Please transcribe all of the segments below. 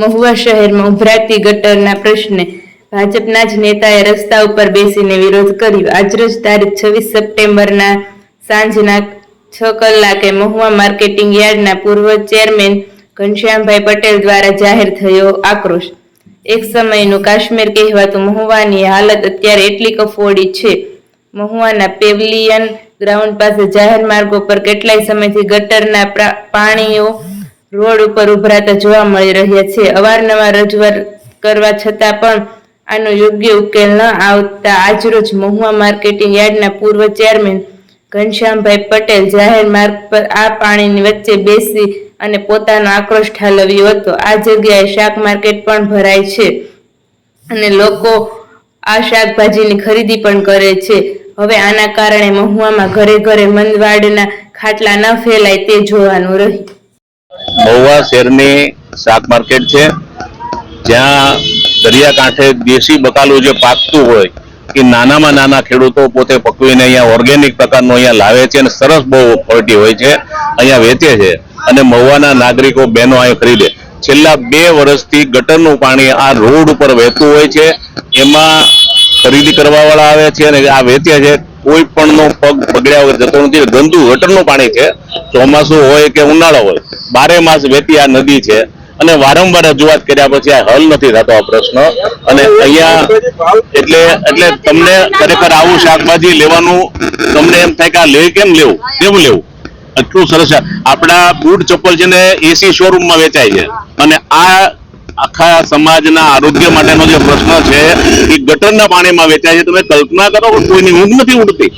મહુવા શહેરમાં ઉભરાતી ગટરના પ્રશ્ને ભાજપના જ નેતાએ રસ્તા ઉપર બેસીને વિરોધ કર્યો। આજરોજ તારીખ 26 સપ્ટેમ્બરના સાંજના 6 કલાકે મહુવા માર્કેટિંગ યાર્ડના પૂર્વ ચેરમેન ઘનશ્યામભાઈ પટેલ દ્વારા જાહેર થયો આક્રોશ। એક સમયનું કાશ્મીર કહેવાતું મહુવાની હાલત અત્યારે એટલી કફોડી છે। મહુવાના પેવેલિયન ગ્રાઉન્ડ પાસે જાહેર માર્ગો પર કેટલાય સમયથી ગટરના પાણીઓ રોડ ઉપર ઉભરાતા જોવા મળી રહ્યા છે। અવારનવાર રજૂઆત કરવા છતાં પણ આનો યોગ્ય ઉકેલ ન આવતા આજરોજ મહુવા માર્કેટિંગ યાર્ડના પૂર્વ ચેરમેન ઘનશ્યામભાઈ પટેલ જાહેર માર્ગ પર આ પાણીની વચ્ચે બેસી અને પોતાનો આક્રોશ ઠાલવ્યો હતો। આ જગ્યાએ શાક માર્કેટ પણ ભરાય છે અને લોકો આ શાકભાજીની ખરીદી પણ કરે છે। હવે આના કારણે મહુવામાં ઘરે ઘરે મંદવાડના ખાટલા ન ફેલાય તે જોવાનું રહ્યું। મહુવા શહેરની શાક માર્કેટ છે, જ્યાં દરિયાકાંઠે દેશી બકાલું જે પાકતું હોય એ નાનામાં નાના ખેડૂતો પોતે પકવીને અહીંયા ઓર્ગેનિક પ્રકારનું અહીંયા લાવે છે અને સરસ બહુ ક્વોલિટી હોય છે, અહીંયા વેચે છે અને મહુવાના નાગરિકો બહેનો અહીં ખરીદે। છેલ્લા 2 વર્ષથી ગટરનું પાણી આ રોડ ઉપર વહેતું હોય છે, એમાં ખરીદી કરવા વાળા આવે છે અને આ વેચે છે। કોઈ પણ નો પગ બગડ્યા વગર જતો નથી। ગંદુ ગટરનું પાણી છે, ચોમાસું હોય કે ઉનાળો હોય 12 માસ વહેતી આ નદી છે અને વારંવાર રજૂઆત કર્યા પછી આ હલ નથી થતો આ પ્રશ્ન। અને અહીંયા એટલે તમને ખરેખર આવું શાકભાજી લેવાનું તમને એમ થાય કે આ લે કેમ લેવું, કેવું લેવું? એટલું સરસ આપણા બૂટ ચપ્પલ છે ને એસી શોરૂમમાં વેચાય છે અને આ આખા સમાજના આરોગ્ય માટેનો જે પ્રશ્ન છે એ ગટરના પાણીમાં વેચાય છે। તમે કલ્પના કરો કે કોઈની ઊંઘ નથી ઉડતી।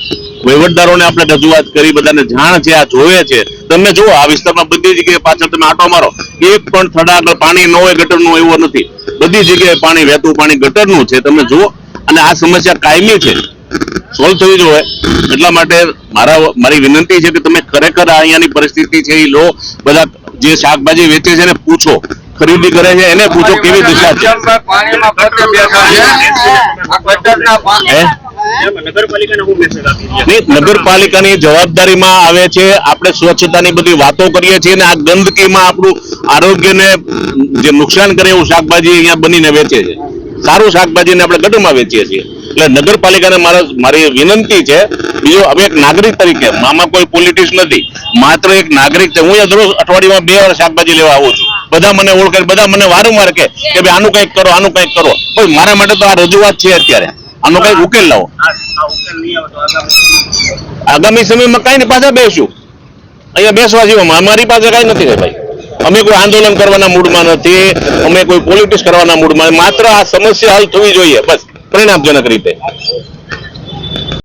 વહીવટદારોને આપણે રજૂઆત કરી, બધાને જાણ છે, આ જોવે છે। તમે જુઓ આ વિસ્તારમાં બધી જગ્યાએ પાછળ તમે આંટો મારો, એક પણ થડા આગળ પાણી ન હોય ગટરનું એવું નથી, બધી જગ્યાએ પાણી વહેતું પાણી ગટરનું છે, તમે જુઓ। અને આ સમસ્યા કાયમી છે, સોલ્વ થવી જોઈએ। એટલા માટે મારી વિનંતી છે કે તમે ખરેખર અહીંયાની પરિસ્થિતિ છે એ લો, બધા જે શાકભાજી વેચે છે એને પૂછો, ખરીદી કરે છે એને પૂછો કેવી દિશા છે। નગરપાલિકાની જવાબદારીમાં આવે છે, આપણે સ્વચ્છતાની બધી વાતો કરીએ છીએ અને આ ગંદકીમાં આપણું આરોગ્યને જે નુકસાન કરે એવું શાકભાજી અહીંયા બનીને વેચે છે। સારું શાકભાજીને આપણે ગટરમાં વેચીએ છીએ। એટલે નગરપાલિકાને મારી વિનંતી છે, બીજો હવે એક નાગરિક તરીકે, આમાં કોઈ પોલિટિક્સ નથી, માત્ર એક નાગરિક છે। હું દરરોજ અઠવાડિયામાં 2 વાર શાકભાજી લેવા આવું છું, બધા મને ઓળખે, બધા મને વારંવાર કહે કે ભાઈ આનું કંઈક કરો, આનું કંઈક કરો। પણ મારા માટે તો આ રજૂઆત છે, અત્યારે આનો કંઈક ઉકેલ લાવો। આગામી સમયમાં કઈ નહીં, પાછા બેસું અહીંયા બેસવા જેવામાં અમારી પાસે કઈ નથી ને ભાઈ। અમે કોઈ આંદોલન કરવાના મૂડમાં નથી, અમે કોઈ પોલિટિક્સ કરવાના મૂડમાં, માત્ર આ સમસ્યા હલ થવી જોઈએ બસ, પરિણામજનક રીતે।